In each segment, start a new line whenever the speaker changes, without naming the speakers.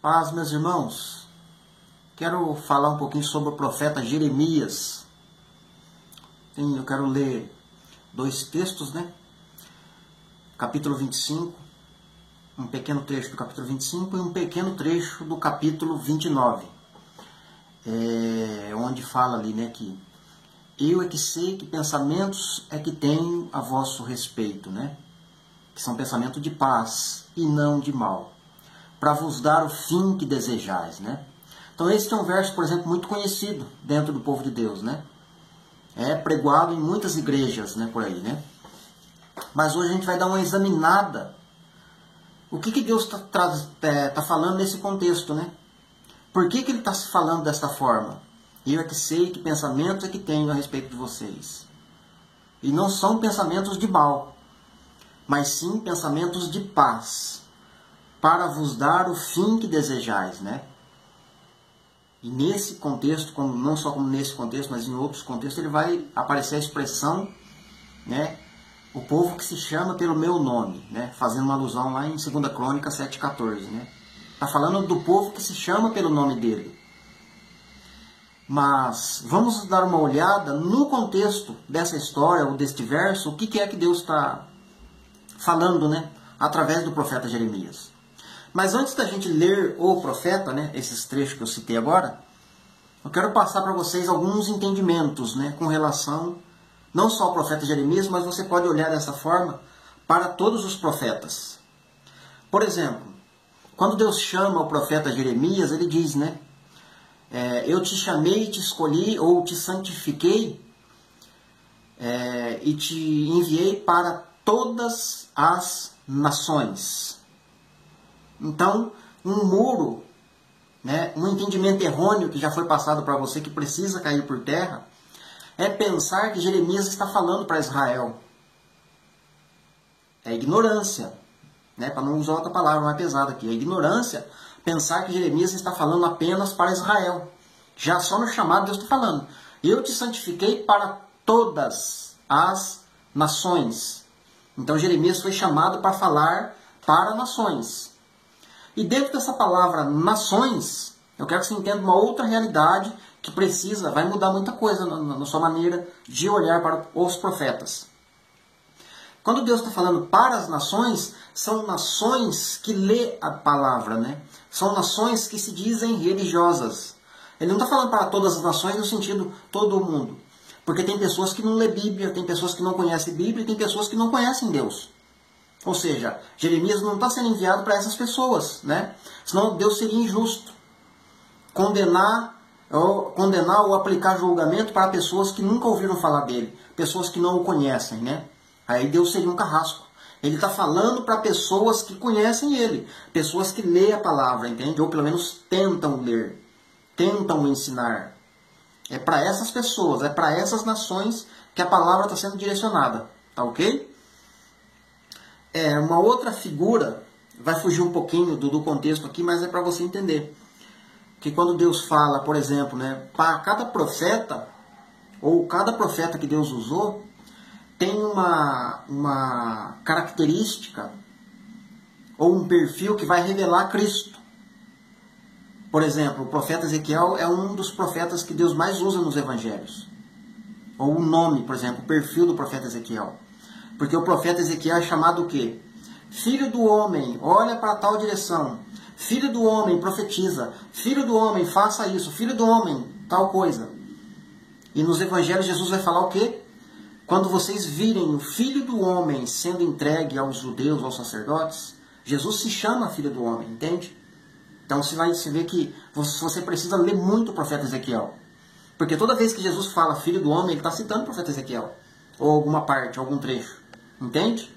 Paz, meus irmãos. Quero falar um pouquinho sobre o profeta Jeremias. Eu quero ler dois textos, né? Capítulo 25, um pequeno trecho do capítulo 25 e um pequeno trecho do capítulo 29. Onde fala ali, né, que eu é que sei que pensamentos é que tenho a vosso respeito, né? Que são pensamentos de paz e não de mal, para vos dar o fim que desejais, né? Então esse é um verso, por exemplo, muito conhecido dentro do povo de Deus, né? É pregoado em muitas igrejas, né, por aí, né? Mas hoje a gente vai dar uma examinada. O que Deus tá falando nesse contexto, né? Por que ele está se falando desta forma? Eu é que sei que pensamentos é que tenho a respeito de vocês. E não são pensamentos de mal, mas sim pensamentos de paz, para vos dar o fim que desejais, né? E nesse contexto, não só como nesse contexto, mas em outros contextos, ele vai aparecer a expressão, né? O povo que se chama pelo meu nome, né? Fazendo uma alusão lá em 2 Crônicas 7,14, né? Está falando do povo que se chama pelo nome dele. Mas vamos dar uma olhada no contexto dessa história, ou deste verso, o que é que Deus está falando, né? Através do profeta Jeremias. Mas antes da gente ler o profeta, né, esses trechos que eu citei agora, eu quero passar para vocês alguns entendimentos, né, com relação não só ao profeta Jeremias, mas você pode olhar dessa forma para todos os profetas. Por exemplo, quando Deus chama o profeta Jeremias, ele diz, né, eu te chamei, te escolhi ou te santifiquei e te enviei para todas as nações. Então, um muro, né, um entendimento errôneo que já foi passado para você, que precisa cair por terra, é pensar que Jeremias está falando para Israel. É ignorância, né, para não usar outra palavra mais pesada aqui. É ignorância pensar que Jeremias está falando apenas para Israel. Já só no chamado Deus está falando. Eu te santifiquei para todas as nações. Então Jeremias foi chamado para falar para nações. E dentro dessa palavra nações, eu quero que você entenda uma outra realidade que vai mudar muita coisa na sua maneira de olhar para os profetas. Quando Deus está falando para as nações, são nações que lê a palavra, né? São nações que se dizem religiosas. Ele não está falando para todas as nações no sentido todo o mundo. Porque tem pessoas que não lê Bíblia, tem pessoas que não conhecem Bíblia, e tem pessoas que não conhecem Deus. Ou seja, Jeremias não está sendo enviado para essas pessoas, né? Senão Deus seria injusto. Condenar ou aplicar julgamento para pessoas que nunca ouviram falar dele, pessoas que não o conhecem, né? Aí Deus seria um carrasco. Ele está falando para pessoas que conhecem ele, pessoas que lêem a palavra, entende? Ou pelo menos tentam ler, tentam ensinar. É para essas pessoas, é para essas nações que a palavra está sendo direcionada, tá ok? Uma outra figura, vai fugir um pouquinho do contexto aqui, mas é para você entender. Que quando Deus fala, por exemplo, né, para cada profeta, ou cada profeta que Deus usou, tem uma característica, ou um perfil que vai revelar Cristo. Por exemplo, o profeta Ezequiel é um dos profetas que Deus mais usa nos evangelhos. Ou o nome, por exemplo, o perfil do profeta Ezequiel. Porque o profeta Ezequiel é chamado o quê? Filho do homem, olha para tal direção. Filho do homem, profetiza. Filho do homem, faça isso. Filho do homem, tal coisa. E nos evangelhos Jesus vai falar o quê? Quando vocês virem o Filho do homem sendo entregue aos judeus, aos sacerdotes, Jesus se chama Filho do homem, entende? Então você vê que você precisa ler muito o profeta Ezequiel. Porque toda vez que Jesus fala Filho do homem, ele está citando o profeta Ezequiel. Ou alguma parte, algum trecho. Entende?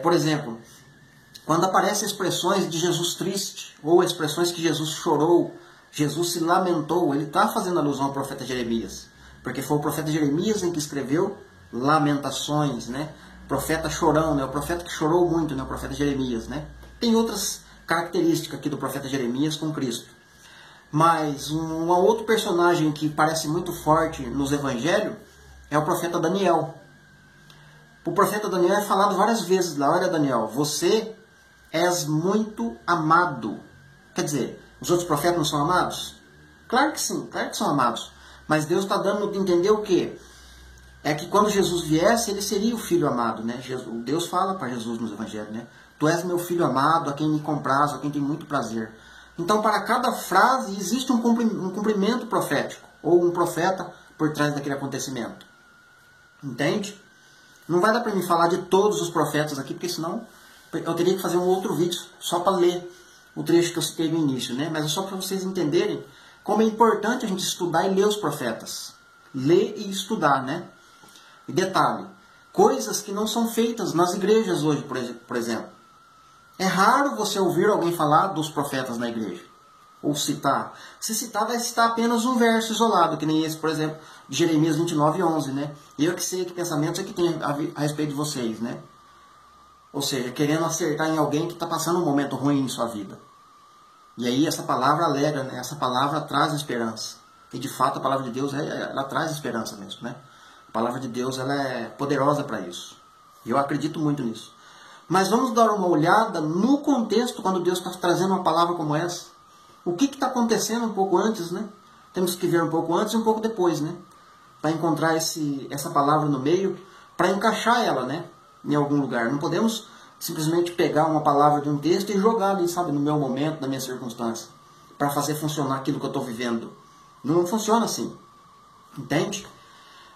Por exemplo, quando aparecem expressões de Jesus triste, ou expressões que Jesus chorou, Jesus se lamentou, ele está fazendo alusão ao profeta Jeremias. Porque foi o profeta Jeremias em que escreveu Lamentações, né? Profeta chorão, né? O profeta que chorou muito, né? O profeta Jeremias, né? Tem outras características aqui do profeta Jeremias com Cristo. Mas um outro personagem que parece muito forte nos evangelhos é o profeta Daniel. O profeta Daniel é falado várias vezes lá, olha Daniel, você és muito amado Quer dizer, os outros profetas não são amados? Claro que sim, claro que são amados. Mas Deus está dando a entender o quê? É que quando Jesus viesse, ele seria o filho amado, né? Deus fala para Jesus nos evangelhos, né? Tu és meu filho amado, a quem me comprazo, a quem tem muito prazer. Então, para cada frase, existe um cumprimento profético, ou um profeta por trás daquele acontecimento. Entende? Não vai dar para mim falar de todos os profetas aqui, porque senão eu teria que fazer um outro vídeo só para ler o trecho que eu citei no início, né? Mas é só para vocês entenderem como é importante a gente estudar e ler os profetas. Ler e estudar, né? E detalhe, coisas que não são feitas nas igrejas hoje, por exemplo. É raro você ouvir alguém falar dos profetas na igreja. Ou citar. Se citar, vai citar apenas um verso isolado, que nem esse, por exemplo, de Jeremias 29:11, né? E eu que sei que pensamentos é que tem a respeito de vocês, né? Ou seja, querendo acertar em alguém que está passando um momento ruim em sua vida. E aí essa palavra alegra, né? Essa palavra traz esperança. E de fato a palavra de Deus, ela traz esperança mesmo, né? A palavra de Deus, ela é poderosa para isso. E eu acredito muito nisso. Mas vamos dar uma olhada no contexto quando Deus está trazendo uma palavra como essa. O que está acontecendo um pouco antes, né? Temos que ver um pouco antes e um pouco depois, né? Para encontrar essa palavra no meio, para encaixar ela, né? Em algum lugar. Não podemos simplesmente pegar uma palavra de um texto e jogar ali, sabe? No meu momento, na minha circunstância. Para fazer funcionar aquilo que eu estou vivendo. Não funciona assim. Entende?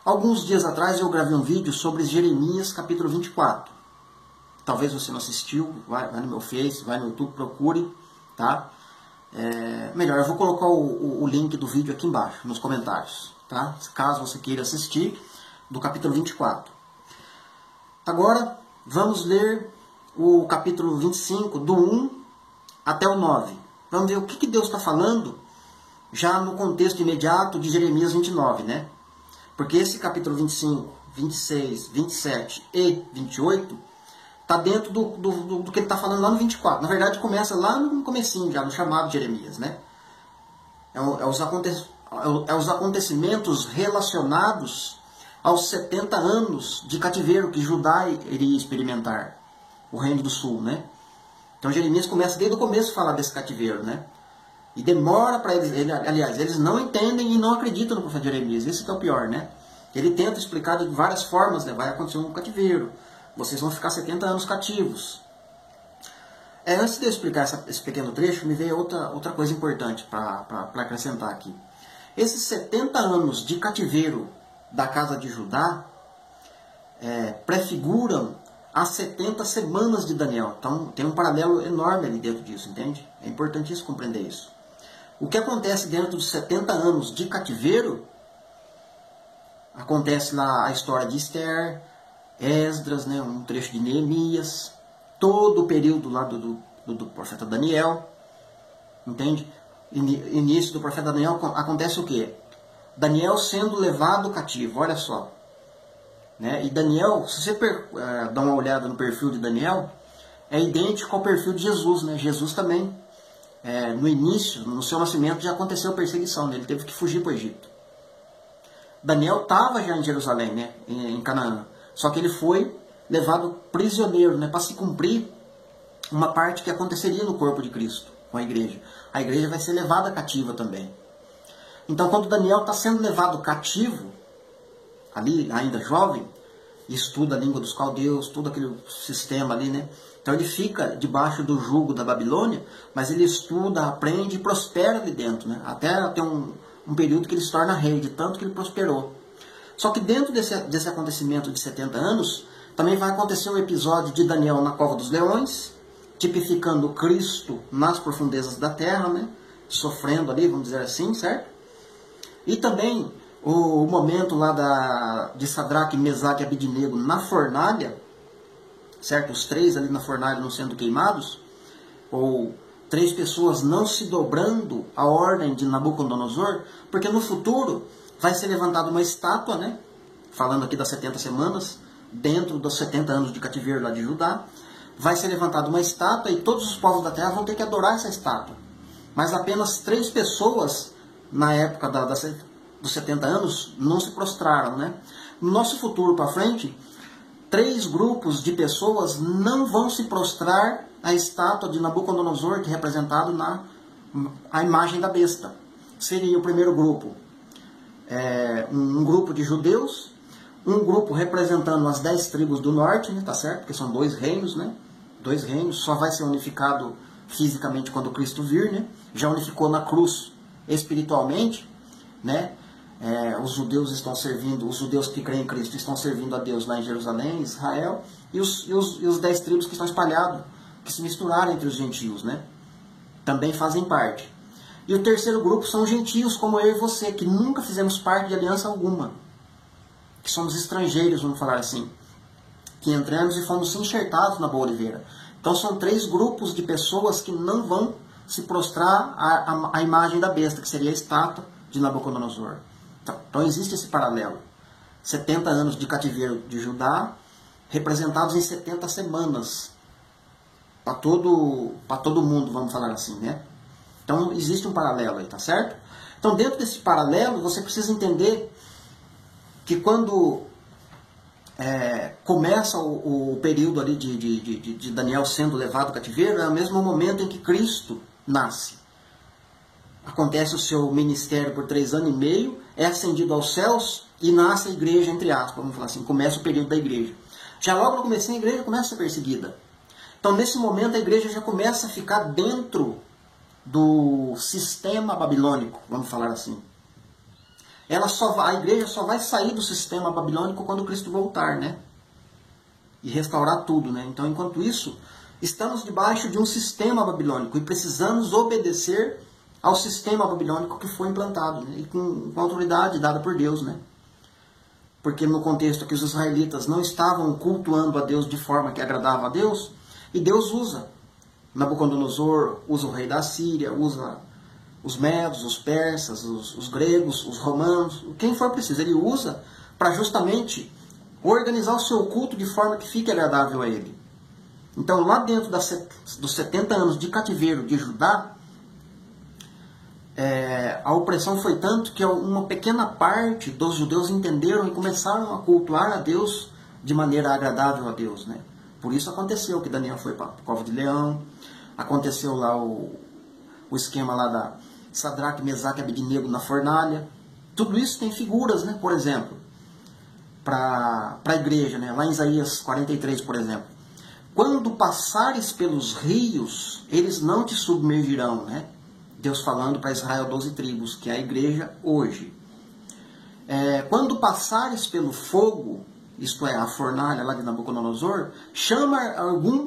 Alguns dias atrás eu gravei um vídeo sobre Jeremias capítulo 24. Talvez você não assistiu, vai no meu Face, vai no YouTube, procure, tá? Melhor, eu vou colocar o link do vídeo aqui embaixo, nos comentários, tá? Caso você queira assistir, do capítulo 24. Agora, vamos ler o capítulo 25, do 1 até o 9. Vamos ver o que Deus está falando, já no contexto imediato de Jeremias 29, né? Porque esse capítulo 25, 26, 27 e 28... está dentro do que ele está falando lá no 24. Na verdade, começa lá no comecinho, já no chamado de Jeremias, né? Os acontecimentos relacionados aos 70 anos de cativeiro que Judá iria experimentar, o reino do sul, né? Então Jeremias começa desde o começo a falar desse cativeiro, né? E demora para eles, aliás, eles não entendem e não acreditam no profeta Jeremias. Esse que é o pior, né? Ele tenta explicar de várias formas, né? Vai acontecer um cativeiro. Vocês vão ficar 70 anos cativos. Antes de eu explicar esse pequeno trecho, me veio outra coisa importante para acrescentar aqui. Esses 70 anos de cativeiro da casa de Judá prefiguram as 70 semanas de Daniel. Então tem um paralelo enorme ali dentro disso, entende? É importantíssimo compreender isso. O que acontece dentro dos 70 anos de cativeiro, acontece lá a história de Esther, Esdras, né, um trecho de Neemias, todo o período lá do profeta Daniel, entende? Início do profeta Daniel, acontece o quê? Daniel sendo levado cativo, olha só. Né? E Daniel, se você dá uma olhada no perfil de Daniel, é idêntico ao perfil de Jesus, né? Jesus também, no início, no seu nascimento, já aconteceu perseguição, né? Ele teve que fugir para o Egito. Daniel estava já em Jerusalém, né? Em Canaã. Só que ele foi levado prisioneiro, né, para se cumprir uma parte que aconteceria no corpo de Cristo, com a igreja. A igreja vai ser levada cativa também. Então, quando Daniel está sendo levado cativo, ali, ainda jovem, estuda a língua dos caldeus, todo aquele sistema ali, né? Então ele fica debaixo do jugo da Babilônia, mas ele estuda, aprende e prospera ali dentro, né? Até ter um período que ele se torna rei, de tanto que ele prosperou. Só que dentro desse acontecimento de 70 anos, também vai acontecer um episódio de Daniel na cova dos leões, tipificando Cristo nas profundezas da terra, né? Sofrendo ali, vamos dizer assim, certo? E também o momento lá de Sadraque, Mesaque e Abidnego na fornalha, certo? Os 3 ali na fornalha não sendo queimados, ou 3 pessoas não se dobrando à ordem de Nabucodonosor, porque no futuro vai ser levantada uma estátua, né? Falando aqui das 70 semanas, dentro dos 70 anos de cativeiro lá de Judá, vai ser levantada uma estátua e todos os povos da terra vão ter que adorar essa estátua. Mas apenas 3 pessoas, na época dos 70 anos, não se prostraram, né? No nosso futuro para frente, 3 grupos de pessoas não vão se prostrar à estátua de Nabucodonosor, que é representado a imagem da besta. Seria o primeiro grupo, um grupo de judeus, um grupo representando as 10 tribos do norte, né, tá certo? Porque são 2 reinos, né? 2 reinos, só vai ser unificado fisicamente quando Cristo vir, né? Já unificou na cruz espiritualmente, né? Os judeus estão servindo, os judeus que creem em Cristo estão servindo a Deus lá em Jerusalém, Israel, e os 10 tribos que estão espalhados, que se misturaram entre os gentios, né? Também fazem parte. E o terceiro grupo são gentios como eu e você, que nunca fizemos parte de aliança alguma, que somos estrangeiros, vamos falar assim, que entramos e fomos enxertados na boa oliveira. Então são 3 grupos de pessoas que não vão se prostrar à imagem da besta, que seria a estátua de Nabucodonosor. Então existe esse paralelo. 70 anos de cativeiro de Judá, representados em 70 semanas, para todo mundo, vamos falar assim, né? Então existe um paralelo aí, tá certo? Então dentro desse paralelo, você precisa entender que quando começa o período ali de Daniel sendo levado ao cativeiro, é o mesmo momento em que Cristo nasce. Acontece o seu ministério por 3 anos e meio, é ascendido aos céus e nasce a igreja, entre aspas, vamos falar assim, começa o período da igreja. Já logo no começo a igreja começa a ser perseguida. Então nesse momento a igreja já começa a ficar dentro do sistema babilônico, vamos falar assim. A igreja só vai sair do sistema babilônico quando Cristo voltar, né? E restaurar tudo, né? Então, enquanto isso, estamos debaixo de um sistema babilônico e precisamos obedecer ao sistema babilônico que foi implantado, né? E com autoridade dada por Deus, né? Porque no contexto que os israelitas não estavam cultuando a Deus de forma que agradava a Deus, e Deus usa Nabucodonosor, usa o rei da Síria, usa os medos, os persas, os gregos, os romanos, quem for preciso, ele usa para justamente organizar o seu culto de forma que fique agradável a ele. Então, lá dentro dos 70 anos de cativeiro de Judá, a opressão foi tanto que uma pequena parte dos judeus entenderam e começaram a cultuar a Deus de maneira agradável a Deus, né? Por isso aconteceu que Daniel foi para a cova de leão, aconteceu lá o esquema lá da Sadraque, Mesaque e Abednego na fornalha. Tudo isso tem figuras, né? Por exemplo, para a igreja, né? Lá em Isaías 43, por exemplo. Quando passares pelos rios, eles não te submergirão, né? Deus falando para Israel 12 tribos, que é a igreja hoje. Quando passares pelo fogo, isto é, a fornalha lá de Nabucodonosor, chama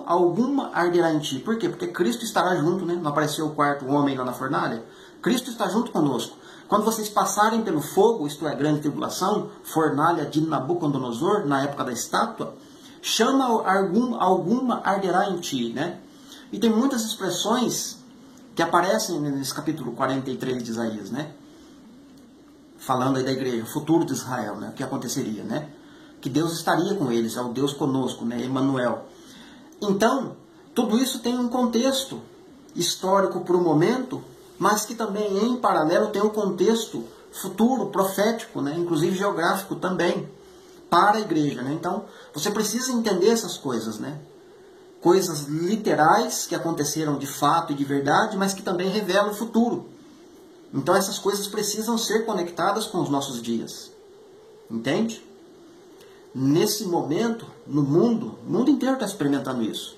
alguma arderá em ti. Por quê? Porque Cristo estará junto, né? Não apareceu o quarto homem lá na fornalha? Cristo está junto conosco. Quando vocês passarem pelo fogo, isto é, grande tribulação, fornalha de Nabucodonosor, na época da estátua, chama alguma arderá em ti, né? E tem muitas expressões que aparecem nesse capítulo 43 de Isaías, né? Falando aí da igreja, o futuro de Israel, né? O que aconteceria, né? Que Deus estaria com eles, é o Deus conosco, né? Emmanuel. Então, tudo isso tem um contexto histórico para o momento, mas que também, em paralelo, tem um contexto futuro, profético, né? Inclusive geográfico também, para a igreja, né? Então, você precisa entender essas coisas, né? Coisas literais que aconteceram de fato e de verdade, mas que também revelam o futuro. Então, essas coisas precisam ser conectadas com os nossos dias. Entende? Nesse momento, no mundo, o mundo inteiro está experimentando isso.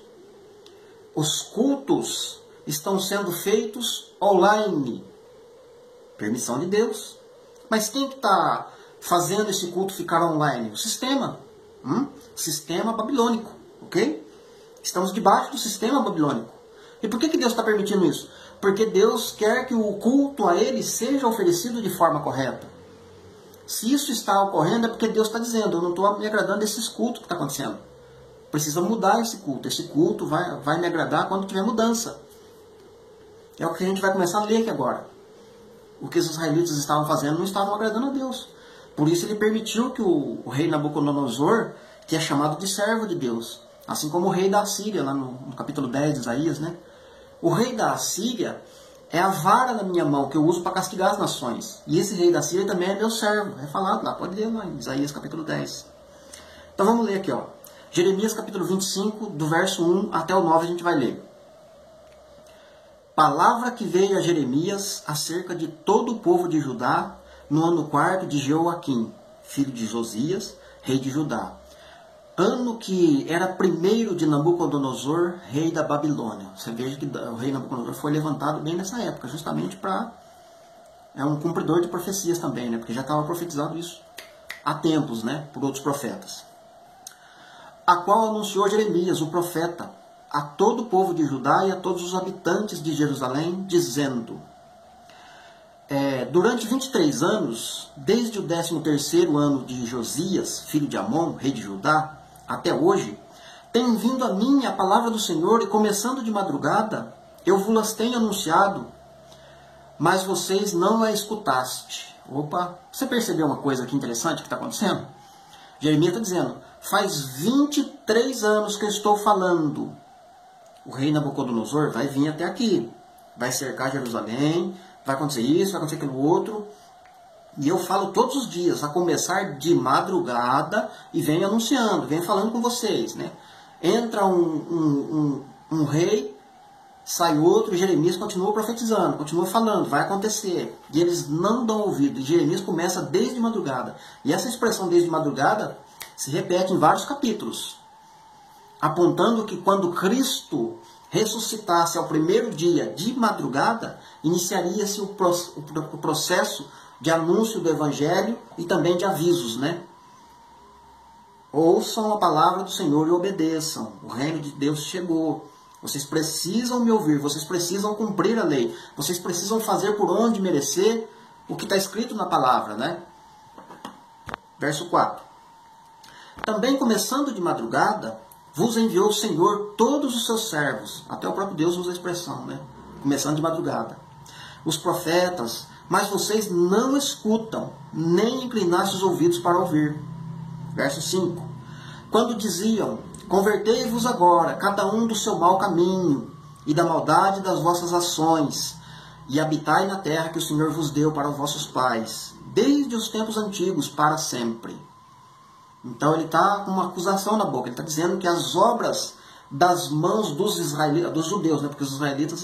Os cultos estão sendo feitos online. Permissão de Deus. Mas quem que está fazendo esse culto ficar online? O sistema. Sistema babilônico. Ok? Estamos debaixo do sistema babilônico. E por que Deus está permitindo isso? Porque Deus quer que o culto a Ele seja oferecido de forma correta. Se isso está ocorrendo é porque Deus está dizendo, eu não estou me agradando desses cultos que está acontecendo. Precisa mudar esse culto. Esse culto vai me agradar quando tiver mudança. É o que a gente vai começar a ler aqui agora. O que os israelitas estavam fazendo não estavam agradando a Deus. Por isso ele permitiu que o rei Nabucodonosor, que é chamado de servo de Deus, assim como o rei da Assíria, lá no capítulo 10 de Isaías, né? O rei da Assíria é a vara na minha mão que eu uso para castigar as nações. E esse rei da Síria também é meu servo. É falado lá, pode ler lá em Isaías capítulo 10. Então vamos ler aqui, ó. Jeremias capítulo 25, do verso 1 até o 9 a gente vai ler. palavra que veio a Jeremias acerca de todo o povo de Judá no ano 4º de Jeoaquim, filho de Josias, rei de Judá. Ano que era primeiro de Nabucodonosor, rei da Babilônia. Você veja que o rei Nabucodonosor foi levantado bem nessa época, justamente para... É um cumpridor de profecias também, né? Porque já estava profetizado isso há tempos, né? Por outros profetas. A qual anunciou Jeremias, o profeta, a todo o povo de Judá e a todos os habitantes de Jerusalém, dizendo... durante 23 anos, desde o 13º ano de Josias, filho de Amon, rei de Judá, até hoje, tem vindo a mim a palavra do Senhor, e começando de madrugada, eu vos tenho anunciado, mas vocês não a escutaste. Opa, você percebeu uma coisa aqui interessante que está acontecendo? Jeremias está dizendo, faz 23 anos que eu estou falando. O rei Nabucodonosor vai vir até aqui, vai cercar Jerusalém, vai acontecer isso, vai acontecer aquilo outro. E eu falo todos os dias, a começar de madrugada, e venho anunciando, venho falando com vocês, né? Entra um rei, sai outro, e Jeremias continua profetizando, continua falando, vai acontecer. E eles não dão ouvido. E Jeremias começa desde madrugada. E essa expressão desde madrugada se repete em vários capítulos, apontando que quando Cristo ressuscitasse ao primeiro dia de madrugada, iniciaria-se o processo de anúncio do Evangelho e também de avisos, né? Ouçam a palavra do Senhor e obedeçam. O reino de Deus chegou. Vocês precisam me ouvir, vocês precisam cumprir a lei, vocês precisam fazer por onde merecer o que está escrito na palavra, né? Verso 4. Também começando de madrugada, vos enviou o Senhor todos os seus servos. Até o próprio Deus usa a expressão, né? Começando de madrugada. Os profetas, mas vocês não escutam, nem inclinaste os ouvidos para ouvir. Verso 5. Quando diziam, convertei-vos agora, cada um do seu mau caminho, e da maldade das vossas ações, e habitai na terra que o Senhor vos deu para os vossos pais, desde os tempos antigos, para sempre. Então ele está com uma acusação na boca. Ele está dizendo que as obras das mãos dos israelitas, dos judeus, né? Porque os israelitas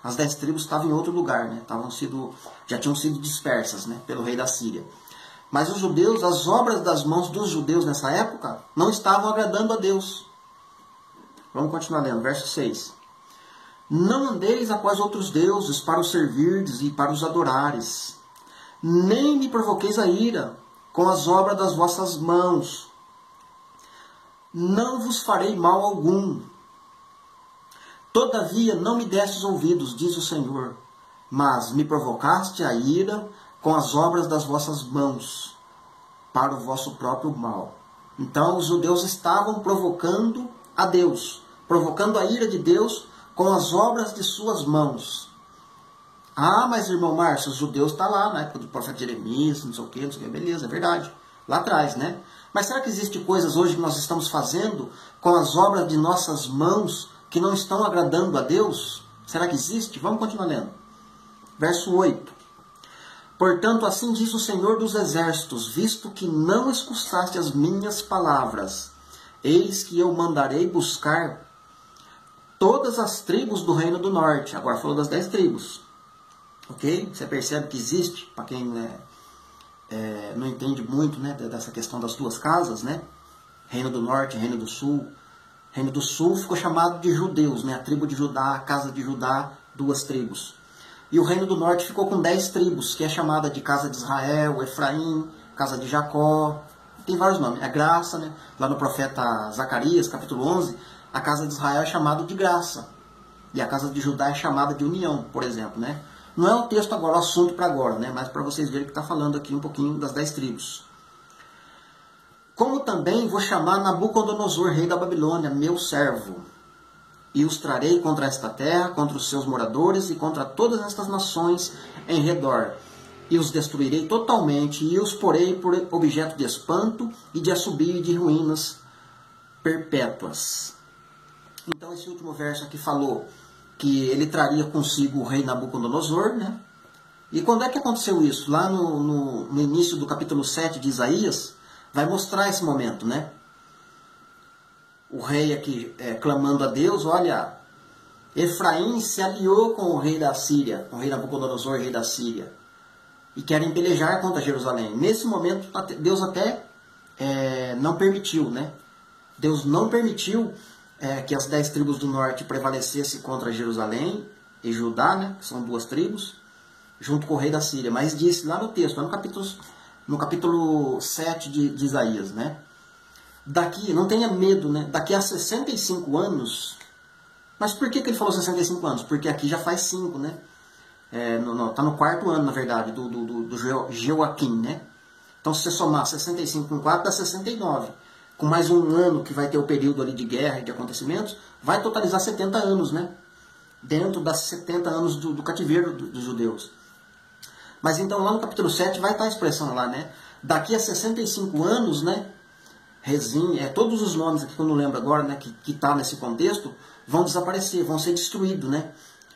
as 10 tribos estavam em outro lugar, né? Já tinham sido dispersas, né? Pelo rei da Síria. Mas os judeus, as obras das mãos dos judeus nessa época, não estavam agradando a Deus. Vamos continuar lendo, verso 6. Não andeis após outros deuses para os servirdes e para os adorares, nem me provoqueis a ira com as obras das vossas mãos. Não vos farei mal algum. Todavia não me destes ouvidos, diz o Senhor, mas me provocaste a ira com as obras das vossas mãos, para o vosso próprio mal. Então os judeus estavam provocando a Deus, provocando a ira de Deus com as obras de suas mãos. Ah, mas irmão Márcio, os judeus estão lá na época do profeta Jeremias, não sei o que, beleza, é verdade. Lá atrás, né? Mas será que existem coisas hoje que nós estamos fazendo com as obras de nossas mãos que não estão agradando a Deus? Será que existe? Vamos continuar lendo. Verso 8. Portanto, assim diz o Senhor dos Exércitos, visto que não escutaste as minhas palavras, eis que eu mandarei buscar todas as tribos do reino do norte. Agora falou das 10 tribos. Ok? Você percebe que existe, para quem não entende muito, né, dessa questão das duas casas, né? Reino do Norte, Reino do Sul. Reino do Sul ficou chamado de judeus, né? A tribo de Judá, a casa de Judá, 2 tribos. E o Reino do Norte ficou com 10 tribos, que é chamada de casa de Israel, Efraim, casa de Jacó. Tem vários nomes. É graça, né? Lá no profeta Zacarias, capítulo 11, a casa de Israel é chamada de graça. E a casa de Judá é chamada de união, por exemplo, né? Não é o texto agora, o assunto para agora, né? Mas para vocês verem que está falando aqui um pouquinho das 10 tribos. Como também vou chamar Nabucodonosor, rei da Babilônia, meu servo, e os trarei contra esta terra, contra os seus moradores e contra todas estas nações em redor. E os destruirei totalmente, e os porei por objeto de espanto e de assobio e de ruínas perpétuas. Então esse último verso aqui falou que ele traria consigo o rei Nabucodonosor, né? E quando é que aconteceu isso? Lá no início do capítulo 7 de Isaías, vai mostrar esse momento, né? O rei aqui clamando a Deus, olha, Efraim se aliou com o rei da Síria, com o rei Nabucodonosor, rei da Síria, e querem pelejar contra Jerusalém. Nesse momento, Deus até não permitiu, né? Deus não permitiu que as 10 tribos do norte prevalecessem contra Jerusalém e Judá, né? Que são 2 tribos, junto com o rei da Síria. Mas disse lá no texto, lá no capítulo 7 de Isaías, né? Daqui, não tenha medo, né? Daqui a 65 anos... Mas por que ele falou 65 anos? Porque aqui já faz 5, né? Tá no 4º ano, na verdade, do Joaquim, né? Então, se você somar 65 com 4, dá 69. Com mais um ano que vai ter o período ali de guerra e de acontecimentos, vai totalizar 70 anos, né? Dentro das 70 anos do cativeiro dos judeus. Mas então, lá no capítulo 7, vai estar a expressão lá, né? Daqui a 65 anos, né? Rezim, todos os nomes aqui que eu não lembro agora, né? Que tá nesse contexto, vão desaparecer, vão ser destruídos, né?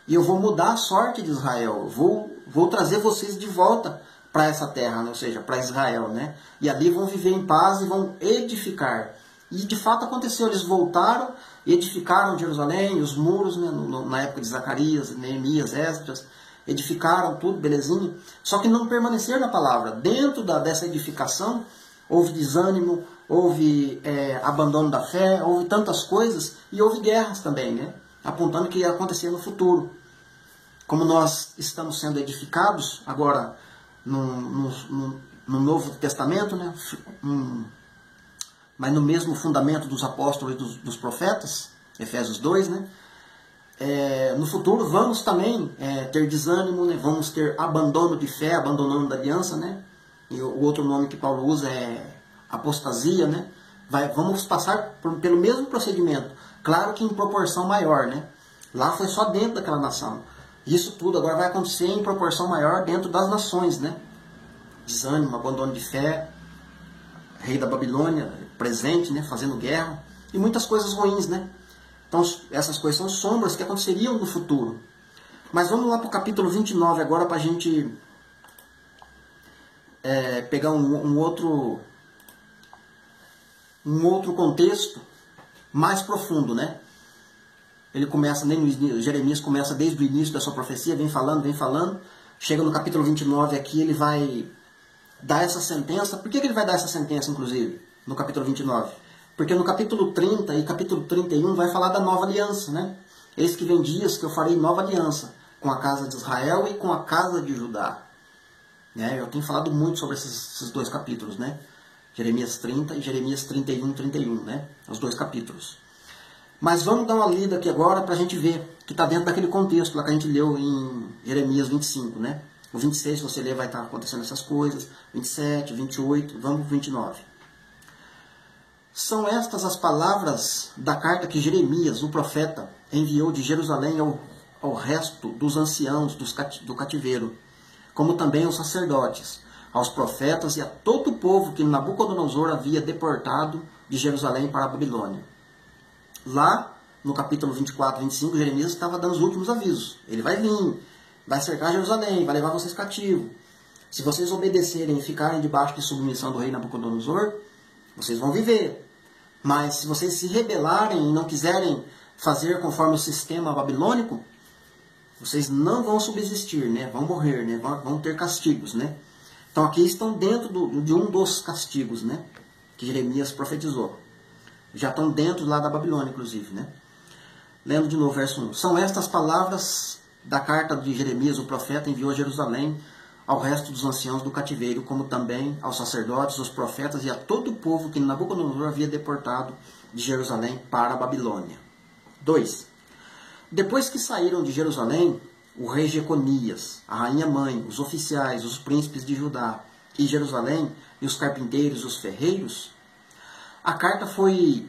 E eu vou mudar a sorte de Israel. Vou trazer vocês de volta para essa terra, né? Ou seja, para Israel, né? E ali vão viver em paz e vão edificar. E de fato aconteceu, eles voltaram e edificaram Jerusalém, os muros, né? Na época de Zacarias, Neemias, Esdras, edificaram tudo, belezinha. Só que não permaneceram na palavra. Dentro dessa edificação, houve desânimo, houve abandono da fé, houve tantas coisas e houve guerras também, né? Apontando que ia acontecer no futuro. Como nós estamos sendo edificados agora no Novo Testamento, né? Mas no mesmo fundamento dos apóstolos e dos profetas, Efésios 2, né? No futuro vamos também ter desânimo, né? Vamos ter abandono de fé, abandono da aliança, né? E o outro nome que Paulo usa é apostasia, né? Vamos passar pelo mesmo procedimento, claro que em proporção maior, né? Lá foi só dentro daquela nação. Isso tudo agora vai acontecer em proporção maior dentro das nações, né? Desânimo, abandono de fé, rei da Babilônia presente, né? Fazendo guerra e muitas coisas ruins, né? Então essas coisas são sombras que aconteceriam no futuro. Mas vamos lá para o capítulo 29 agora para a gente pegar um outro contexto mais profundo, né? Ele começa, Jeremias começa desde o início da sua profecia, vem falando, chega no capítulo 29 aqui, ele vai dar essa sentença. Por que ele vai dar essa sentença, inclusive, no capítulo 29? Porque no capítulo 30 e capítulo 31 vai falar da nova aliança, né? Eis que vem dias que eu farei nova aliança com a casa de Israel e com a casa de Judá. Eu tenho falado muito sobre esses 2 capítulos, né? Jeremias 30 e Jeremias 31, né? Os 2 capítulos. Mas vamos dar uma lida aqui agora para a gente ver que está dentro daquele contexto lá que a gente leu em Jeremias 25, né? O 26, se você ler, vai estar acontecendo essas coisas. 27, 28, vamos para 29. São estas as palavras da carta que Jeremias, o profeta, enviou de Jerusalém ao resto dos anciãos do cativeiro, como também aos sacerdotes, aos profetas e a todo o povo que Nabucodonosor havia deportado de Jerusalém para a Babilônia. Lá, no capítulo 24 e 25, Jeremias estava dando os últimos avisos. Ele vai vir, vai cercar Jerusalém, vai levar vocês cativos. Se vocês obedecerem e ficarem debaixo de submissão do rei Nabucodonosor, vocês vão viver. Mas se vocês se rebelarem e não quiserem fazer conforme o sistema babilônico, vocês não vão subsistir, né? Vão morrer, né? Vão ter castigos, né? Então aqui estão dentro de um dos castigos, né? Que Jeremias profetizou. Já estão dentro lá da Babilônia, inclusive, né? Lendo de novo, verso 1. São estas palavras da carta de Jeremias, o profeta, enviou a Jerusalém ao resto dos anciãos do cativeiro, como também aos sacerdotes, aos profetas e a todo o povo que Nabucodonosor havia deportado de Jerusalém para a Babilônia. 2. Depois que saíram de Jerusalém, o rei Jeconias, a rainha-mãe, os oficiais, os príncipes de Judá e Jerusalém, e os carpinteiros e os ferreiros, a carta foi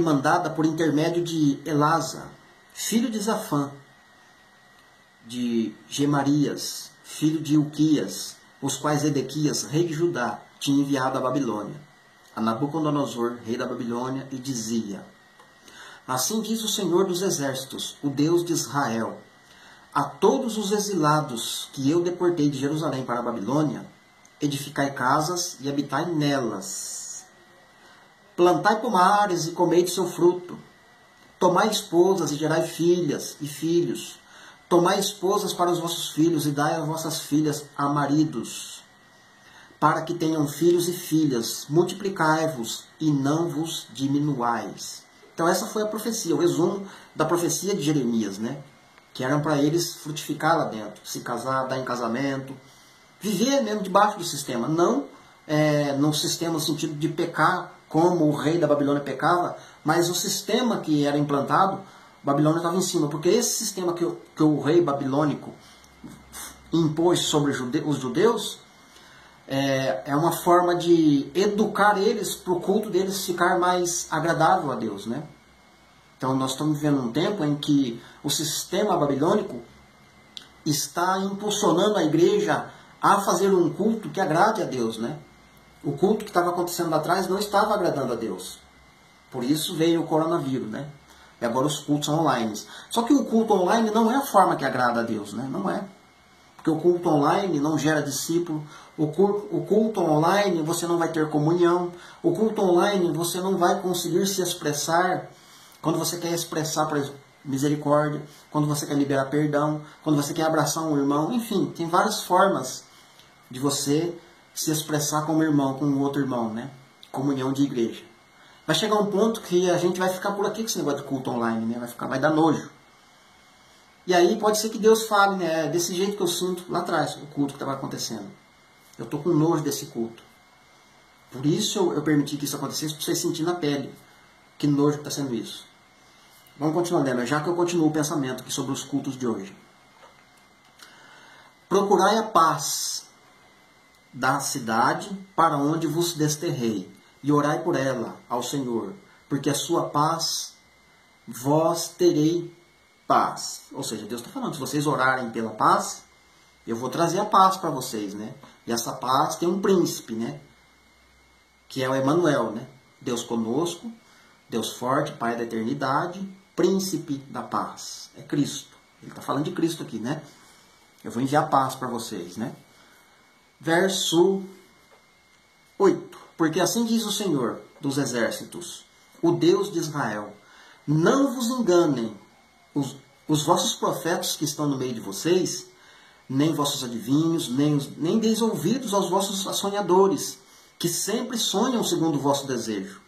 mandada por intermédio de Elasa, filho de Zafã, de Gemarias, filho de Ilquias, os quais Edequias, rei de Judá, tinha enviado à Babilônia, a Nabucodonosor, rei da Babilônia, e dizia: Assim diz o Senhor dos Exércitos, o Deus de Israel, a todos os exilados que eu deportei de Jerusalém para a Babilônia, edificai casas e habitai nelas. Plantai pomares e comei de seu fruto. Tomai esposas e gerai filhas e filhos. Tomai esposas para os vossos filhos e dai às vossas filhas a maridos, para que tenham filhos e filhas. Multiplicai-vos e não vos diminuais. Então essa foi a profecia, o resumo da profecia de Jeremias, né? Que eram para eles frutificar lá dentro, se casar, dar em casamento, viver mesmo debaixo do sistema, não no sistema no sentido de pecar, como o rei da Babilônia pecava, mas o sistema que era implantado, Babilônia estava em cima, porque esse sistema que o rei babilônico impôs sobre os judeus é uma forma de educar eles para o culto deles ficar mais agradável a Deus, né? Então nós estamos vivendo um tempo em que o sistema babilônico está impulsionando a igreja a fazer um culto que agrade a Deus, né? O culto que estava acontecendo lá atrás não estava agradando a Deus. Por isso veio o coronavírus, né? E agora os cultos são online. Só que o culto online não é a forma que agrada a Deus, né? Não é. Porque o culto online não gera discípulo. O culto online você não vai ter comunhão. O culto online você não vai conseguir se expressar quando você quer expressar, por exemplo, misericórdia, quando você quer liberar perdão, quando você quer abraçar um irmão. Enfim, tem várias formas de você se expressar como irmão, com outro irmão, né? Comunhão de igreja. Vai chegar um ponto que a gente vai ficar por aqui com esse negócio de culto online, né? Vai dar nojo. E aí pode ser que Deus fale, né? Desse jeito que eu sinto lá atrás, o culto que estava acontecendo. Eu estou com nojo desse culto. Por isso eu permiti que isso acontecesse, para vocês sentirem na pele que nojo está sendo isso. Vamos continuar lendo, já que eu continuo o pensamento aqui sobre os cultos de hoje. Procurai a paz da cidade para onde vos desterrei, e orai por ela ao Senhor, porque a sua paz vós terei paz. Ou seja, Deus está falando, se vocês orarem pela paz, eu vou trazer a paz para vocês, né? E essa paz tem um príncipe, né? Que é o Emanuel, né? Deus conosco, Deus forte, Pai da eternidade, príncipe da paz. É Cristo. Ele está falando de Cristo aqui, né? Eu vou enviar paz para vocês, né? Verso 8. Porque assim diz o Senhor dos exércitos, o Deus de Israel, não vos enganem os vossos profetas que estão no meio de vocês, nem vossos adivinhos, nem deis ouvidos aos vossos sonhadores, que sempre sonham segundo o vosso desejo.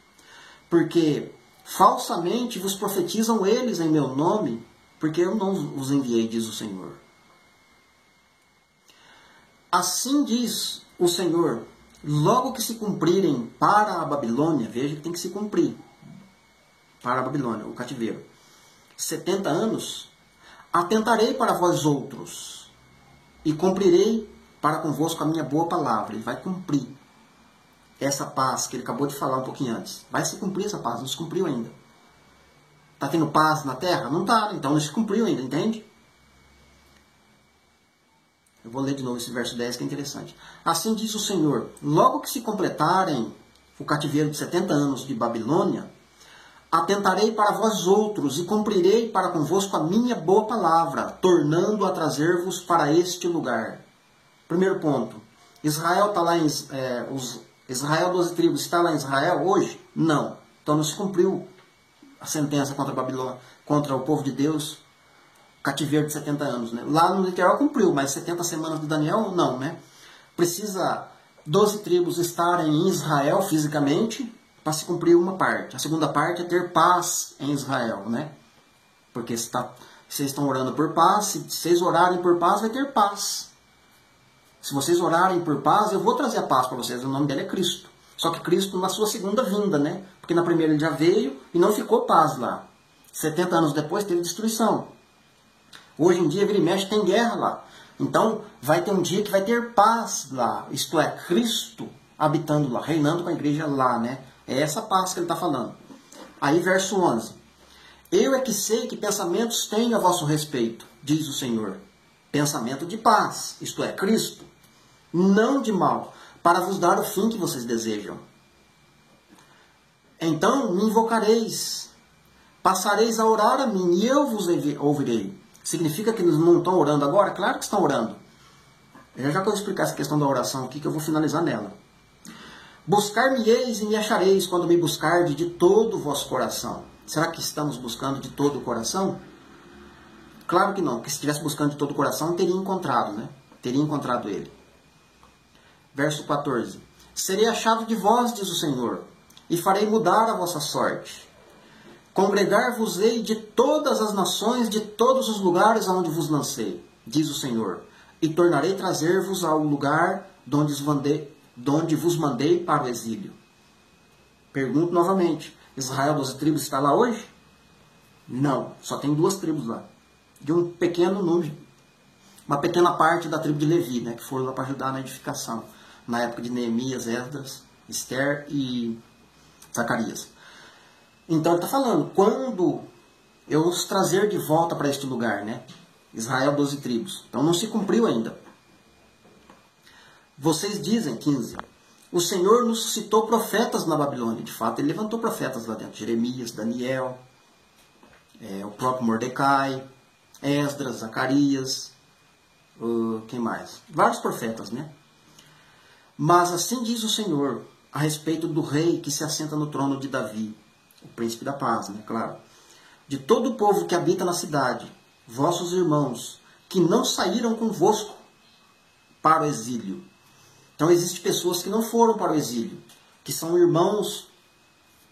Porque falsamente vos profetizam eles em meu nome, porque eu não os enviei, diz o Senhor. Assim diz o Senhor, logo que se cumprirem para a Babilônia, veja que tem que se cumprir, para a Babilônia, o cativeiro, 70 anos, atentarei para vós outros, e cumprirei para convosco a minha boa palavra. Ele vai cumprir essa paz que ele acabou de falar um pouquinho antes. Vai se cumprir essa paz, não se cumpriu ainda. Está tendo paz na terra? Não está, então não se cumpriu ainda, entende? Eu vou ler de novo esse verso 10 que é interessante. Assim diz o Senhor, logo que se completarem o cativeiro de 70 anos de Babilônia, atentarei para vós outros e cumprirei para convosco a minha boa palavra, tornando a trazer-vos para este lugar. Primeiro ponto. Israel está lá em Israel 12 tribos está lá em Israel hoje? Não. Então não se cumpriu a sentença contra a Babilônia, contra o povo de Deus, cativeiro de 70 anos. Né? Lá no literal cumpriu, mas 70 semanas de Daniel não, né? Precisa 12 tribos estarem em Israel fisicamente para se cumprir uma parte. A segunda parte é ter paz em Israel, né? Porque vocês estão orando por paz, se vocês orarem por paz, vai ter paz. Se vocês orarem por paz, eu vou trazer a paz para vocês. O nome dele é Cristo. Só que Cristo na sua segunda vinda, né? Porque na primeira ele já veio e não ficou paz lá. 70 anos depois teve destruição. Hoje em dia, vira e mexe, tem guerra lá. Então, vai ter um dia que vai ter paz lá. Isto é, Cristo habitando lá, reinando com a igreja lá, né? É essa paz que ele está falando. Aí, verso 11. Eu é que sei que pensamentos tenho a vosso respeito, diz o Senhor. Pensamento de paz, isto é, Cristo. Não de mal, para vos dar o fim que vocês desejam. Então me invocareis, passareis a orar a mim, e eu vos ouvirei. Significa que eles não estão orando agora? Claro que estão orando. Já que eu vou explicar essa questão da oração aqui, que eu vou finalizar nela. Buscar-me-eis e me achareis quando me buscardes de todo o vosso coração. Será que estamos buscando de todo o coração? Claro que não, porque se estivesse buscando de todo o coração, teria encontrado, né? Teria encontrado ele. Verso 14. Serei achado de vós, diz o Senhor, e farei mudar a vossa sorte. Congregar-vos-ei de todas as nações, de todos os lugares aonde vos lancei, diz o Senhor, e tornarei trazer-vos ao lugar donde vos mandei para o exílio. Pergunto novamente, Israel 12 tribos está lá hoje? Não, só tem 2 tribos lá. De um pequeno número, uma pequena parte da tribo de Levi, né, que foram lá para ajudar na edificação, na época de Neemias, Esdras, Esther e Zacarias. Então ele está falando, quando eu os trazer de volta para este lugar, né? Israel 12 tribos. Então não se cumpriu ainda. Vocês dizem, 15, o Senhor nos suscitou profetas na Babilônia. De fato, ele levantou profetas lá dentro. Jeremias, Daniel, o próprio Mordecai, Esdras, Zacarias, quem mais? Vários profetas, né? Mas assim diz o Senhor a respeito do rei que se assenta no trono de Davi, o príncipe da paz, né? Claro. De todo o povo que habita na cidade, vossos irmãos, que não saíram convosco para o exílio. Então existem pessoas que não foram para o exílio, que são irmãos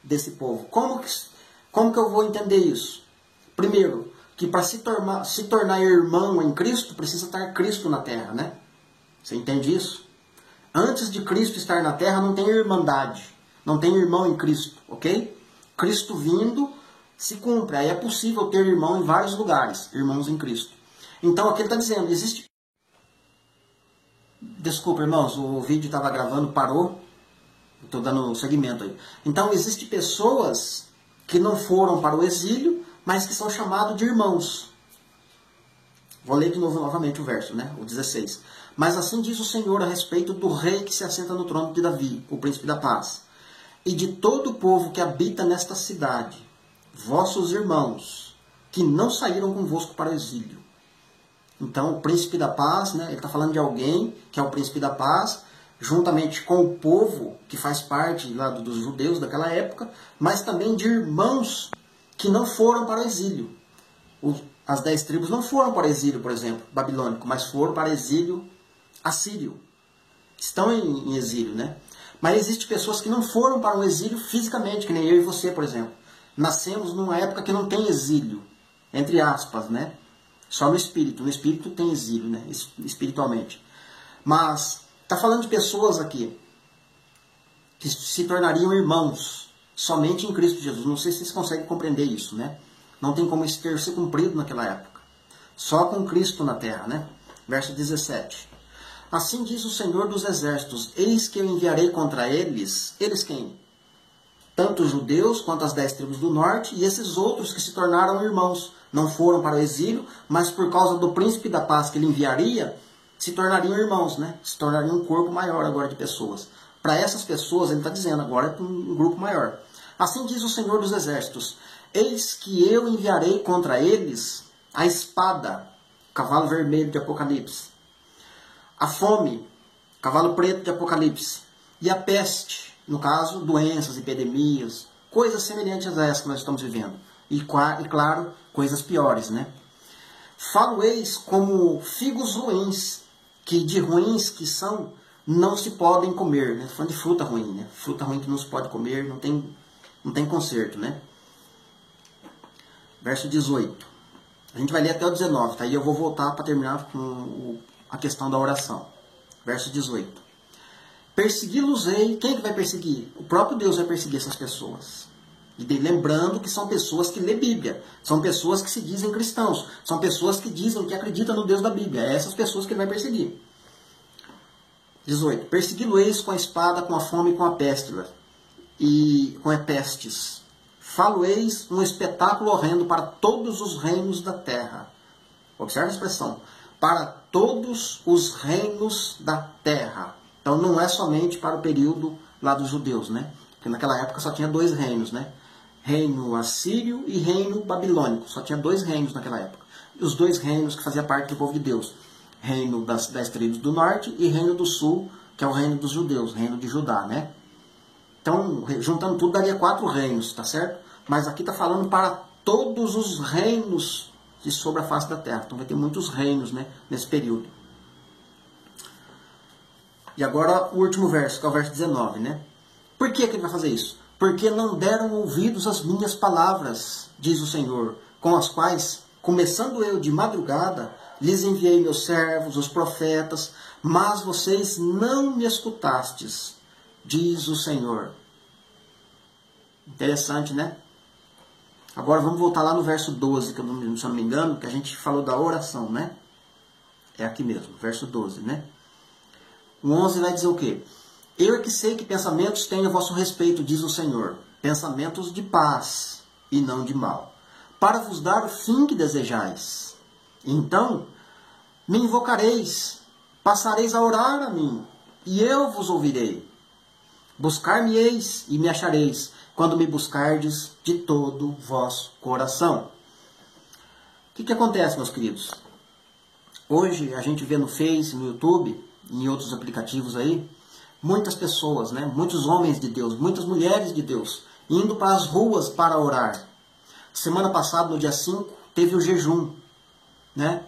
desse povo. Como que eu vou entender isso? Primeiro, que para se tornar irmão em Cristo, precisa estar Cristo na terra, né? Você entende isso? Antes de Cristo estar na terra, não tem irmandade, não tem irmão em Cristo, ok? Cristo vindo, se cumpre. Aí é possível ter irmão em vários lugares, irmãos em Cristo. Então aqui ele está dizendo, existe... Desculpa, irmãos, o vídeo estava gravando, parou. Estou dando segmento aí. Então existem pessoas que não foram para o exílio, mas que são chamados de irmãos. Vou ler de novo novamente o verso, né? O 16. Mas assim diz o Senhor a respeito do rei que se assenta no trono de Davi, o príncipe da paz, e de todo o povo que habita nesta cidade, vossos irmãos, que não saíram convosco para o exílio. Então, o príncipe da paz, né, ele está falando de alguém que é o príncipe da paz, juntamente com o povo que faz parte lá dos judeus daquela época, mas também de irmãos que não foram para o exílio. As 10 tribos não foram para o exílio, por exemplo, babilônico, mas foram para o exílio assírio. Estão em exílio, né? Mas existem pessoas que não foram para o exílio fisicamente, que nem eu e você, por exemplo. Nascemos numa época que não tem exílio, entre aspas, né? Só no espírito. No espírito tem exílio, né? Espiritualmente. Mas está falando de pessoas aqui que se tornariam irmãos somente em Cristo Jesus. Não sei se vocês conseguem compreender isso, né? Não tem como isso ter se cumprido naquela época. Só com Cristo na terra, né? Verso 17. Assim diz o Senhor dos Exércitos, eis que eu enviarei contra eles, eles quem? Tanto os judeus quanto as 10 tribos do norte e esses outros que se tornaram irmãos. Não foram para o exílio, mas por causa do príncipe da paz que ele enviaria, se tornariam irmãos, né? Se tornariam um corpo maior agora de pessoas. Para essas pessoas, ele está dizendo agora é para um grupo maior. Assim diz o Senhor dos Exércitos, eis que eu enviarei contra eles a espada, cavalo vermelho de Apocalipse, a fome, cavalo preto de Apocalipse, e a peste, no caso, doenças, epidemias, coisas semelhantes a essas que nós estamos vivendo. E claro, coisas piores, né? Falo-eis como figos ruins, que de ruins que são, não se podem comer. Né? Estou falando de fruta ruim, né? Fruta ruim que não se pode comer, não tem conserto, né? Verso 18. A gente vai ler até o 19, tá? E eu vou voltar para terminar com a questão da oração. Verso 18. Persegui-los-ei. Quem é que vai perseguir? O próprio Deus vai perseguir essas pessoas. E lembrando que são pessoas que lê Bíblia. São pessoas que se dizem cristãos. São pessoas que dizem que acreditam no Deus da Bíblia. É essas pessoas que ele vai perseguir. 18. Persegui-lo-eis com a espada, com a fome e com a peste. E com a pestes. Falo-eis um espetáculo horrendo para todos os reinos da terra. Observe a expressão. Para todos os reinos da terra. Então não é somente para o período lá dos judeus, né? Porque naquela época só tinha 2 reinos, né? Reino assírio e reino babilônico. Só tinha 2 reinos naquela época. Os 2 reinos que faziam parte do povo de Deus. Reino das 10 tribos do norte e reino do sul, que é o reino dos judeus, reino de Judá, né? Então, juntando tudo, daria 4 reinos, tá certo? Mas aqui está falando para todos os reinos de sobre a face da terra. Então vai ter muitos reinos, né, nesse período. E agora o último verso, que é o verso 19, né? Por que ele vai fazer isso? Porque não deram ouvidos às minhas palavras, diz o Senhor, com as quais, começando eu de madrugada, lhes enviei meus servos, os profetas, mas vocês não me escutastes, diz o Senhor. Interessante, né? Agora vamos voltar lá no verso 12, que eu não, se eu não me engano, que a gente falou da oração, né? É aqui mesmo, verso 12, né? O 11 vai dizer o quê? Eu é que sei que pensamentos tenho a vosso respeito, diz o Senhor, pensamentos de paz e não de mal, para vos dar o fim que desejais. Então me invocareis, passareis a orar a mim, e eu vos ouvirei. Buscar-me-eis e me achareis, quando me buscardes de todo o vosso coração. O que acontece, meus queridos? Hoje a gente vê no Face, no YouTube, em outros aplicativos aí, muitas pessoas, né, muitos homens de Deus, muitas mulheres de Deus, indo para as ruas para orar. Semana passada, no dia 5, teve o jejum, né?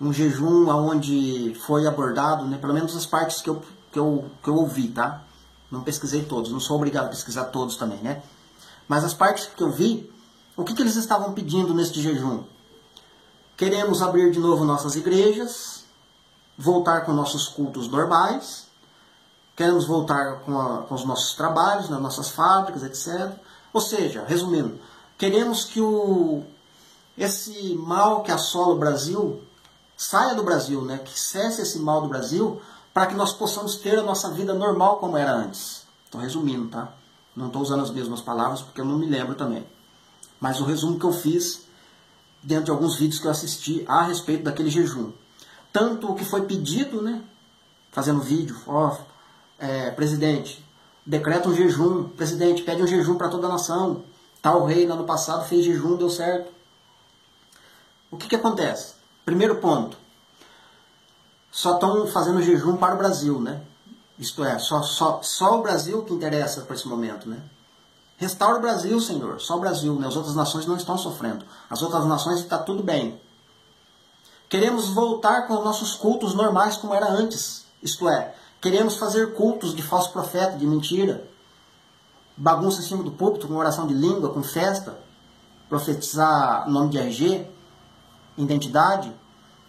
Um jejum onde foi abordado, né, pelo menos as partes que eu ouvi, tá? Não pesquisei todos, não sou obrigado a pesquisar todos também, né? Mas as partes que eu vi, o que eles estavam pedindo neste jejum? Queremos abrir de novo nossas igrejas, voltar com nossos cultos normais, queremos voltar com os nossos trabalhos, nas nossas fábricas, etc. Ou seja, resumindo, queremos que esse mal que assola o Brasil saia do Brasil, né? Que cesse esse mal do Brasil, para que nós possamos ter a nossa vida normal como era antes. Estou resumindo, tá? Não estou usando as mesmas palavras porque eu não me lembro também. Mas o resumo que eu fiz dentro de alguns vídeos que eu assisti a respeito daquele jejum. Tanto o que foi pedido, né? Fazendo vídeo, presidente, decreta um jejum, presidente, pede um jejum para toda a nação. Tal rei no ano passado fez jejum, deu certo. O que acontece? Primeiro ponto, só estão fazendo jejum para o Brasil, né? Isto é, só o Brasil que interessa por esse momento, né? Restaura o Brasil, Senhor, só o Brasil, né? As outras nações não estão sofrendo. As outras nações está tudo bem. Queremos voltar com os nossos cultos normais como era antes. Isto é, queremos fazer cultos de falso profeta, de mentira. Bagunça em cima do púlpito, com oração de língua, com festa. Profetizar nome de RG, identidade.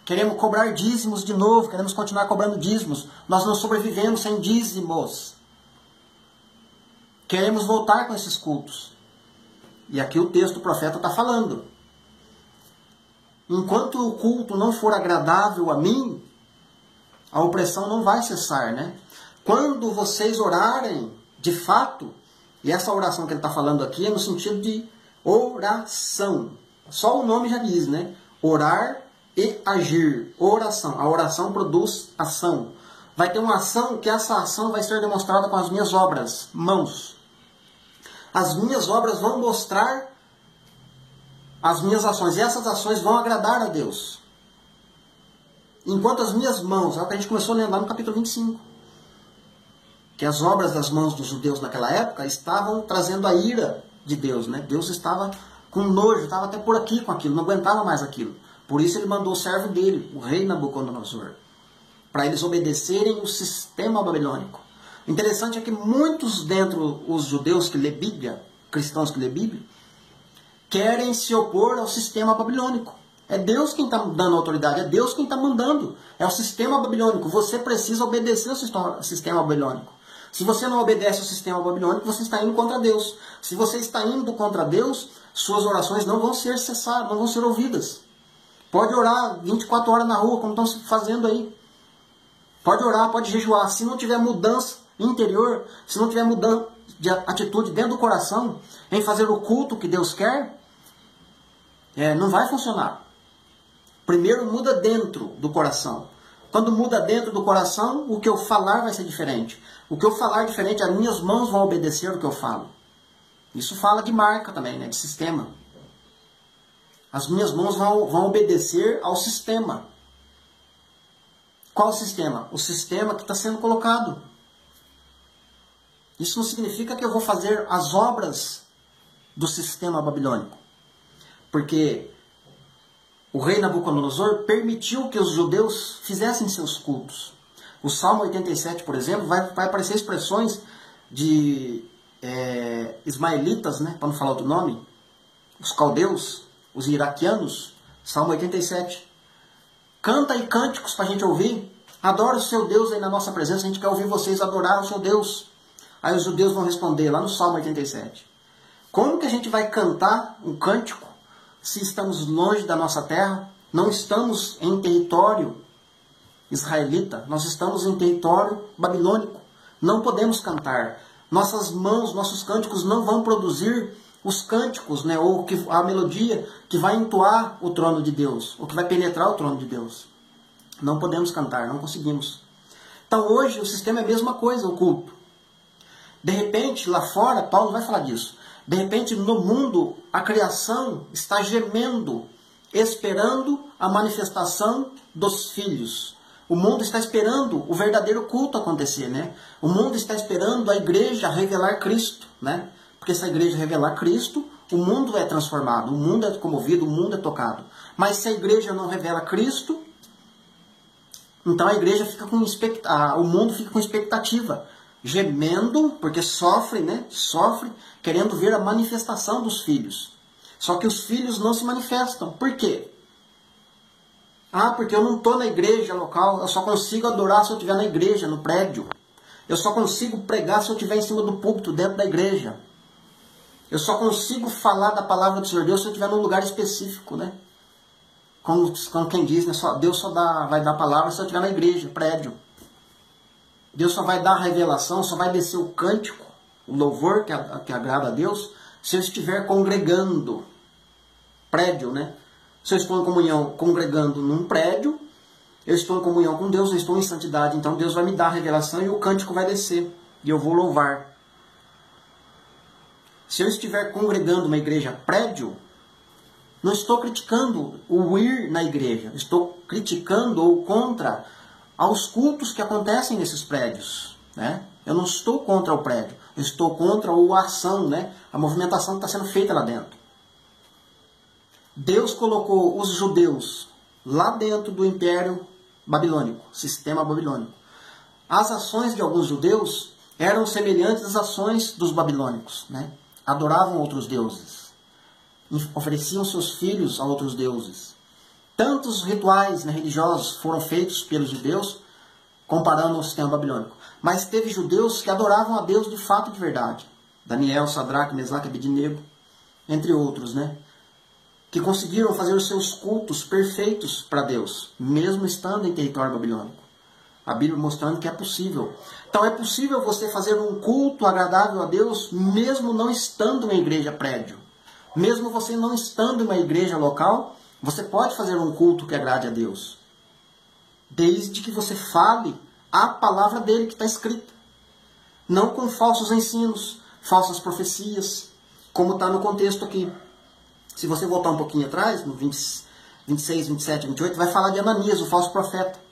Queremos cobrar dízimos de novo, queremos continuar cobrando dízimos. Nós não sobrevivemos sem dízimos. Queremos voltar com esses cultos. E aqui o texto do profeta está falando. Enquanto o culto não for agradável a mim, a opressão não vai cessar, né? Quando vocês orarem, de fato, e essa oração que ele está falando aqui é no sentido de oração. Só o nome já diz, né? Orar e agir. Oração. A oração produz ação. Vai ter uma ação que essa ação vai ser demonstrada com as minhas obras, mãos. As minhas obras vão mostrar as minhas ações. E essas ações vão agradar a Deus. Enquanto as minhas mãos, é o que a gente começou a lembrar no capítulo 25. Que as obras das mãos dos judeus naquela época estavam trazendo a ira de Deus, né? Deus estava com nojo, estava até por aqui com aquilo, não aguentava mais aquilo. Por isso ele mandou o servo dele, o rei Nabucodonosor, para eles obedecerem o sistema babilônico. Interessante é que muitos dentre os judeus que lê Bíblia, cristãos que lê Bíblia, querem se opor ao sistema babilônico. É Deus quem está dando autoridade, é Deus quem está mandando. É o sistema babilônico. Você precisa obedecer ao sistema babilônico. Se você não obedece ao sistema babilônico, você está indo contra Deus. Se você está indo contra Deus, suas orações não vão ser cessadas, não vão ser ouvidas. Pode orar 24 horas na rua, como estão fazendo aí. Pode orar, pode jejuar. Se não tiver mudança interior, se não tiver mudança de atitude dentro do coração, em fazer o culto que Deus quer, não vai funcionar. Primeiro muda dentro do coração. Quando muda dentro do coração, o que eu falar vai ser diferente. O que eu falar diferente, as minhas mãos vão obedecer o que eu falo. Isso fala de marca também, né? De sistema. As minhas mãos vão obedecer ao sistema. Qual sistema? O sistema que está sendo colocado. Isso não significa que eu vou fazer as obras do sistema babilônico. Porque o rei Nabucodonosor permitiu que os judeus fizessem seus cultos. O Salmo 87, por exemplo, vai aparecer expressões de ismaelitas, né, para não falar outro nome, os caldeus, os iraquianos. Salmo 87. Canta aí cânticos para a gente ouvir. Adora o seu Deus aí na nossa presença. A gente quer ouvir vocês adorar o seu Deus. Aí os judeus vão responder lá no Salmo 87. Como que a gente vai cantar um cântico se estamos longe da nossa terra? Não estamos em território israelita. Nós estamos em território babilônico. Não podemos cantar. Nossas mãos, nossos cânticos não vão produzir os cânticos, né, ou a melodia que vai entoar o trono de Deus, ou que vai penetrar o trono de Deus. Não podemos cantar, não conseguimos. Então hoje o sistema é a mesma coisa, o culto. De repente, lá fora, Paulo vai falar disso. De repente, no mundo, a criação está gemendo, esperando a manifestação dos filhos. O mundo está esperando o verdadeiro culto acontecer, né? O mundo está esperando a igreja revelar Cristo, né? Porque se a igreja revelar Cristo, o mundo é transformado, o mundo é comovido, o mundo é tocado. Mas se a igreja não revela Cristo, então a igreja fica com o mundo fica com expectativa, gemendo, porque sofre, né? Sofre, querendo ver a manifestação dos filhos. Só que os filhos não se manifestam. Por quê? Ah, porque eu não estou na igreja local, eu só consigo adorar se eu estiver na igreja, no prédio. Eu só consigo pregar se eu estiver em cima do púlpito, dentro da igreja. Eu só consigo falar da palavra do Senhor Deus se eu estiver num lugar específico, né? Como quem diz, né? Deus só vai dar a palavra se eu estiver na igreja, prédio. Deus só vai dar a revelação, só vai descer o cântico, o louvor que agrada a Deus, se eu estiver congregando. Prédio, né? Se eu estou em comunhão, congregando num prédio, eu estou em comunhão com Deus, eu estou em santidade, então Deus vai me dar a revelação e o cântico vai descer, e eu vou louvar. Se eu estiver congregando uma igreja prédio, não estou criticando o ir na igreja, estou criticando ou contra aos cultos que acontecem nesses prédios, né? Eu não estou contra o prédio, eu estou contra a ação, né? A movimentação que está sendo feita lá dentro. Deus colocou os judeus lá dentro do Império Babilônico, sistema babilônico. As ações de alguns judeus eram semelhantes às ações dos babilônicos, né? Adoravam outros deuses, ofereciam seus filhos a outros deuses. Tantos rituais, né, religiosos foram feitos pelos judeus, comparando ao sistema babilônico. Mas teve judeus que adoravam a Deus de fato, de verdade. Daniel, Sadraque, Mesaque, Abednego, entre outros, né? Que conseguiram fazer os seus cultos perfeitos para Deus, mesmo estando em território babilônico. A Bíblia mostrando que é possível. Então é possível você fazer um culto agradável a Deus, mesmo não estando em uma igreja prédio. Mesmo você não estando em uma igreja local, você pode fazer um culto que agrade a Deus. Desde que você fale a palavra dele que está escrita. Não com falsos ensinos, falsas profecias, como está no contexto aqui. Se você voltar um pouquinho atrás, no 26, 27, 28, vai falar de Ananias, o falso profeta.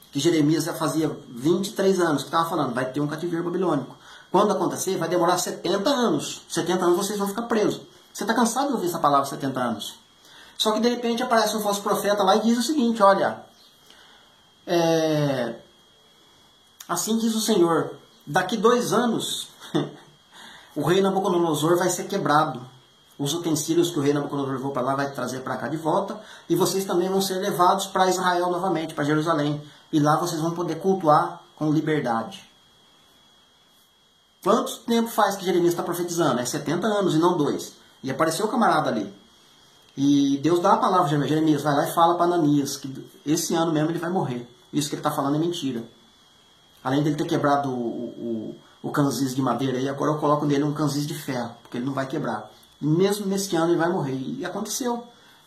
Que Jeremias já fazia 23 anos que estava falando, vai ter um cativeiro babilônico. Quando acontecer, vai demorar 70 anos. 70 anos vocês vão ficar presos. Você está cansado de ouvir essa palavra 70 anos. Só que de repente aparece um falso profeta lá e diz o seguinte, olha, assim diz o Senhor, daqui 2 anos o rei Nabucodonosor vai ser quebrado. Os utensílios que o rei Nabucodonosor levou para lá vai trazer para cá de volta. E vocês também vão ser levados para Israel novamente, para Jerusalém. E lá vocês vão poder cultuar com liberdade. Quanto tempo faz que Jeremias está profetizando? É 70 anos e não 2. E apareceu o camarada ali. E Deus dá a palavra a Jeremias, vai lá e fala para Ananias que esse ano mesmo ele vai morrer. Isso que ele está falando é mentira. Além dele ter quebrado o canzis de madeira, aí agora eu coloco nele um canzis de ferro, porque ele não vai quebrar. E mesmo nesse ano ele vai morrer. E aconteceu.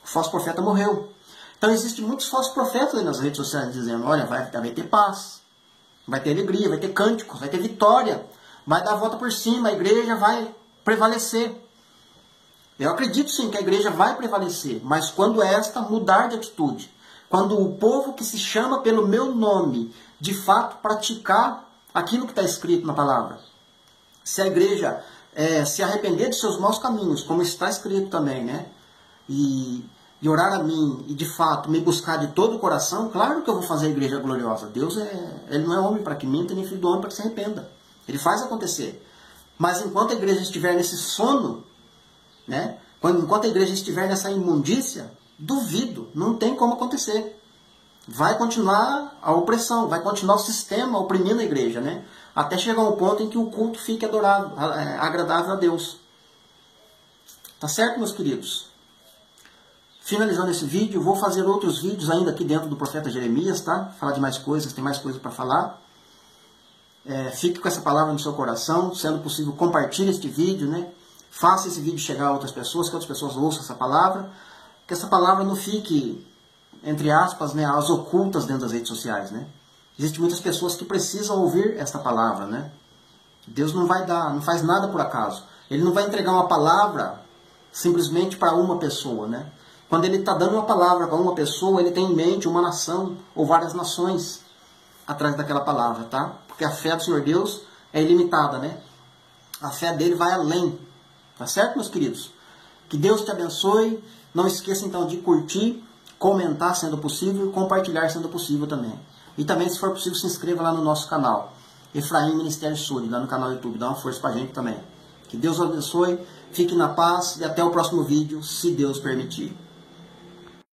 O falso profeta morreu. Então existem muitos falsos profetas aí nas redes sociais dizendo, olha, vai ter paz, vai ter alegria, vai ter cânticos, vai ter vitória, vai dar a volta por cima, a igreja vai prevalecer. Eu acredito sim que a igreja vai prevalecer, mas quando esta mudar de atitude, quando o povo que se chama pelo meu nome, de fato praticar aquilo que está escrito na palavra, Se a igreja se arrepender de seus maus caminhos, como está escrito também, né? E orar a mim e de fato me buscar de todo o coração, claro que eu vou fazer a igreja gloriosa. Deus ele não é homem para que minta, nem filho do homem para que se arrependa. Ele faz acontecer. Mas enquanto a igreja estiver nesse sono, né? Enquanto a igreja estiver nessa imundícia, duvido, não tem como acontecer. Vai continuar a opressão, vai continuar o sistema oprimindo a igreja, né? Até chegar um ponto em que o culto fique agradável a Deus. Tá certo, meus queridos? Finalizando esse vídeo, vou fazer outros vídeos ainda aqui dentro do profeta Jeremias, tá? Falar de mais coisas, tem mais coisas para falar. Fique com essa palavra no seu coração, sendo possível, compartilhe este vídeo, né? Faça esse vídeo chegar a outras pessoas, que outras pessoas ouçam essa palavra, que essa palavra não fique, entre aspas, né, às ocultas dentro das redes sociais, né? Existem muitas pessoas que precisam ouvir esta palavra, né? Deus não faz nada por acaso. Ele não vai entregar uma palavra simplesmente para uma pessoa, né? Quando ele está dando uma palavra para uma pessoa, ele tem em mente uma nação ou várias nações atrás daquela palavra, tá? Porque a fé do Senhor Deus é ilimitada, né? A fé dele vai além, tá certo, meus queridos? Que Deus te abençoe. Não esqueça então de curtir, comentar sendo possível e compartilhar sendo possível também. E também, se for possível, se inscreva lá no nosso canal, Efraim Ministério Sul, lá no canal do YouTube. Dá uma força pra gente também. Que Deus o abençoe, fique na paz e até o próximo vídeo, se Deus permitir.